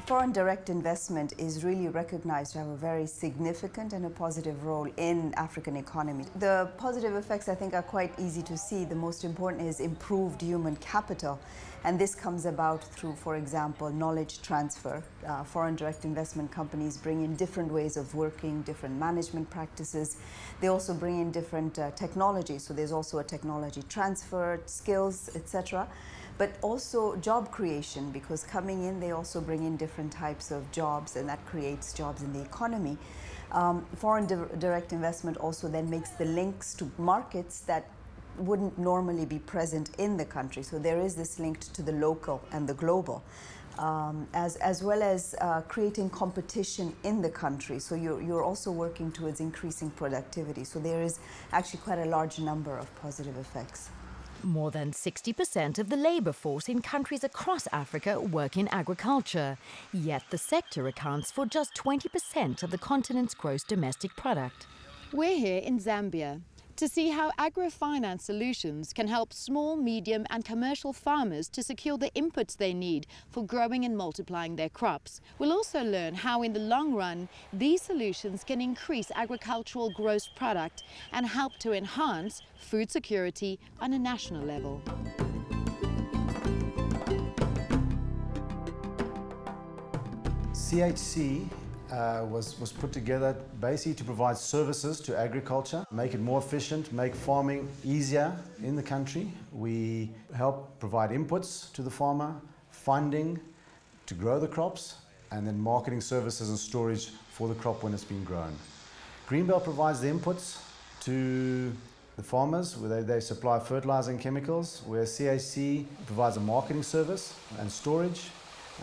Foreign direct investment is really recognized to have a very significant and a positive role in African economy. The positive effects, I think, are quite easy to see. The most important is improved human capital, and this comes about through, for example, knowledge transfer. Foreign direct investment companies bring in different ways of working, different management practices. They also bring in different technologies, so there's also a technology transfer, skills, etc. But also job creation, because coming in, they also bring in different types of jobs, and that creates jobs in the economy. Foreign direct investment also then makes the links to markets that wouldn't normally be present in the country. So there is this link to the local and the global, as well as creating competition in the country. So you're also working towards increasing productivity. So there is actually quite a large number of positive effects. More than 60% of the labour force in countries across Africa work in agriculture, yet the sector accounts for just 20% of the continent's gross domestic product. We're here in Zambia to see how agrofinance solutions can help small, medium and commercial farmers to secure the inputs they need for growing and multiplying their crops. We'll also learn how in the long run these solutions can increase agricultural gross product and help to enhance food security on a national level. CHC was put together basically to provide services to agriculture, make it more efficient, make farming easier in the country. We help provide inputs to the farmer, funding to grow the crops, and then marketing services and storage for the crop when it's been grown. Greenbelt provides the inputs to the farmers, where they supply fertilizer and chemicals, where CHC provides a marketing service and storage.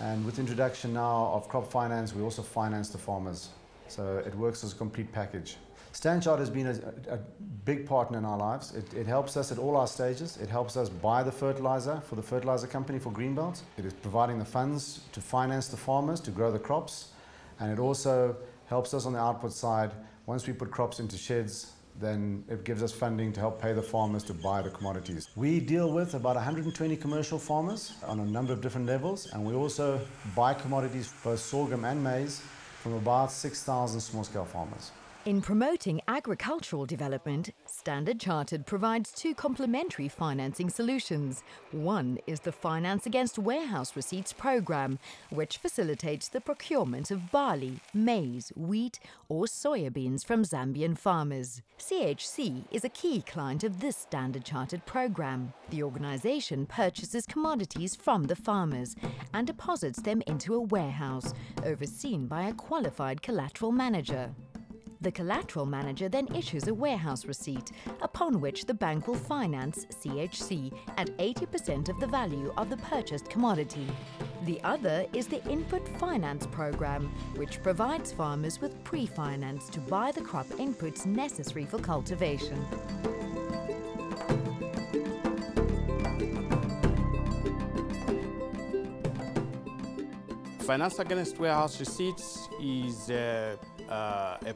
And with the introduction now of crop finance, we also finance the farmers. So it works as a complete package. Standard Chartered has been a big partner in our lives. It helps us at all our stages. It helps us buy the fertilizer for the fertilizer company for Greenbelt. It is providing the funds to finance the farmers to grow the crops. And it also helps us on the output side. Once we put crops into sheds, then it gives us funding to help pay the farmers to buy the commodities. We deal with about 120 commercial farmers on a number of different levels, and we also buy commodities, both sorghum and maize, from about 6,000 small-scale farmers. In promoting agricultural development, Standard Chartered provides two complementary financing solutions. One is the Finance Against Warehouse Receipts program, which facilitates the procurement of barley, maize, wheat or soybeans from Zambian farmers. CHC is a key client of this Standard Chartered program. The organization purchases commodities from the farmers and deposits them into a warehouse, overseen by a qualified collateral manager. The collateral manager then issues a warehouse receipt, upon which the bank will finance CHC at 80% of the value of the purchased commodity. The other is the Input Finance Program, which provides farmers with pre-finance to buy the crop inputs necessary for cultivation. Finance Against Warehouse Receipts is a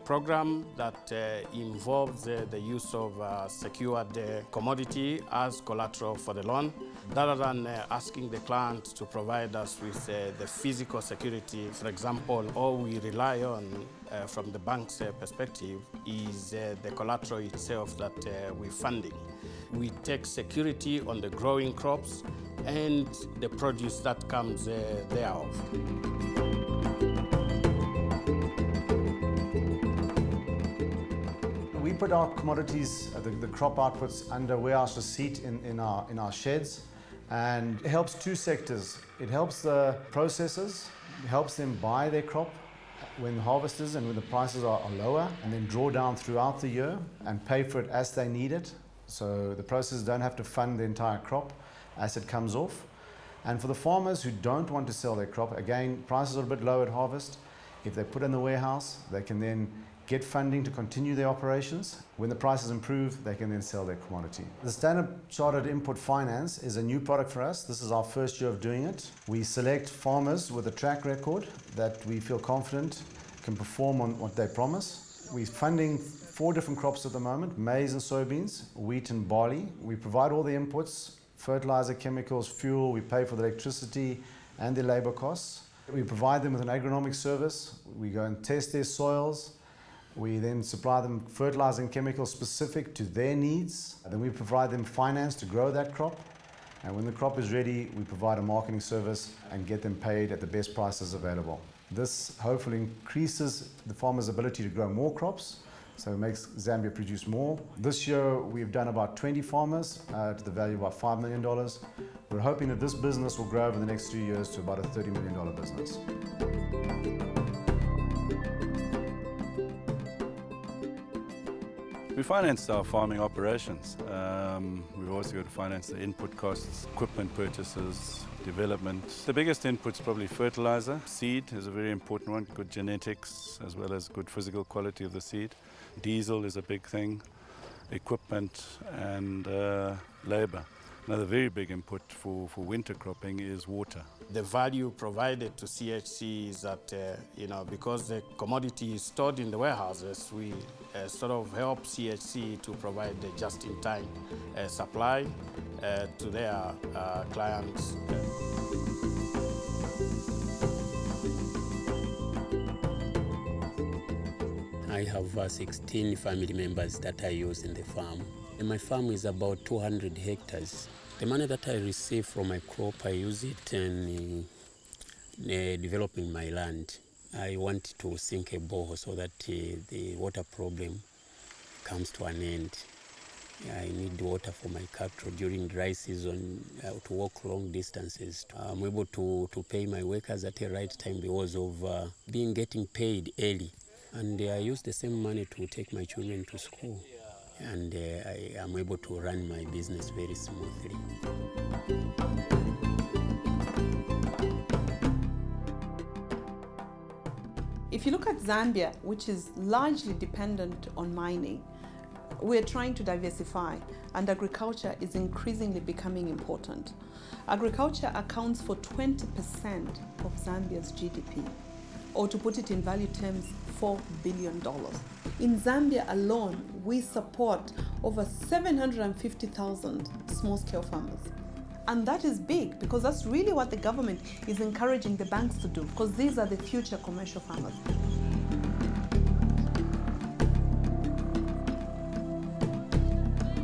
program that involves the use of secured commodity as collateral for the loan. Rather than asking the client to provide us with the physical security, for example, all we rely on from the bank's perspective is the collateral itself that we're funding. We take security on the growing crops and the produce that comes thereof. We put our commodities, the crop outputs, under warehouse receipt in our sheds, and it helps two sectors. It helps the processors, it helps them buy their crop when the harvest is and when the prices are lower, and then draw down throughout the year and pay for it as they need it. So the processors don't have to fund the entire crop as it comes off. And for the farmers who don't want to sell their crop, again, prices are a bit low at harvest. If they put it in the warehouse, they can then get funding to continue their operations. When the prices improve, they can then sell their commodity. The Standard Chartered Input Finance is a new product for us. This is our first year of doing it. We select farmers with a track record that we feel confident can perform on what they promise. We're funding 4 different crops at the moment: maize and soybeans, wheat and barley. We provide all the inputs: fertilizer, chemicals, fuel. We pay for the electricity and the labor costs. We provide them with an agronomic service. We go and test their soils. We then supply them fertilizer and chemicals specific to their needs. Then we provide them finance to grow that crop. And when the crop is ready, we provide a marketing service and get them paid at the best prices available. This hopefully increases the farmer's ability to grow more crops, so it makes Zambia produce more. This year we've done about 20 farmers to the value of about $5 million. We're hoping that this business will grow over the next 3 years to about a $30 million business. We finance our farming operations. We've also got to finance the input costs, equipment purchases, development. The biggest input's probably fertilizer. Seed is a very important one, good genetics as well as good physical quality of the seed. Diesel is a big thing, equipment and labor. Another very big input for winter cropping is water. The value provided to CHC is that, because the commodity is stored in the warehouses, we sort of help CHC to provide the just-in-time supply to their clients. I have 16 family members that I use in the farm. And my farm is about 200 hectares. The money that I receive from my crop, I use it in developing my land. I want to sink a borehole so that the water problem comes to an end. I need water for my cattle during dry season to walk long distances. I'm able to pay my workers at the right time because of getting paid early. And I use the same money to take my children to school. And I am able to run my business very smoothly. If you look at Zambia, which is largely dependent on mining, we're trying to diversify, and agriculture is increasingly becoming important. Agriculture accounts for 20% of Zambia's GDP, or to put it in value terms, $4 billion. In Zambia alone, we support over 750,000 small-scale farmers. And that is big, because that's really what the government is encouraging the banks to do, because these are the future commercial farmers.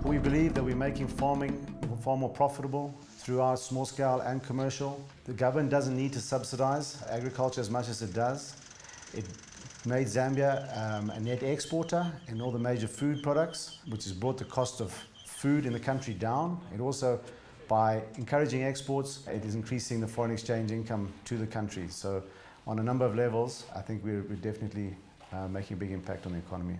We believe that we're making farming far more profitable through our small scale and commercial. The government doesn't need to subsidize agriculture as much as it does. It made Zambia a net exporter in all the major food products, which has brought the cost of food in the country down. It also, by encouraging exports, it is increasing the foreign exchange income to the country. So on a number of levels, I think we're definitely making a big impact on the economy.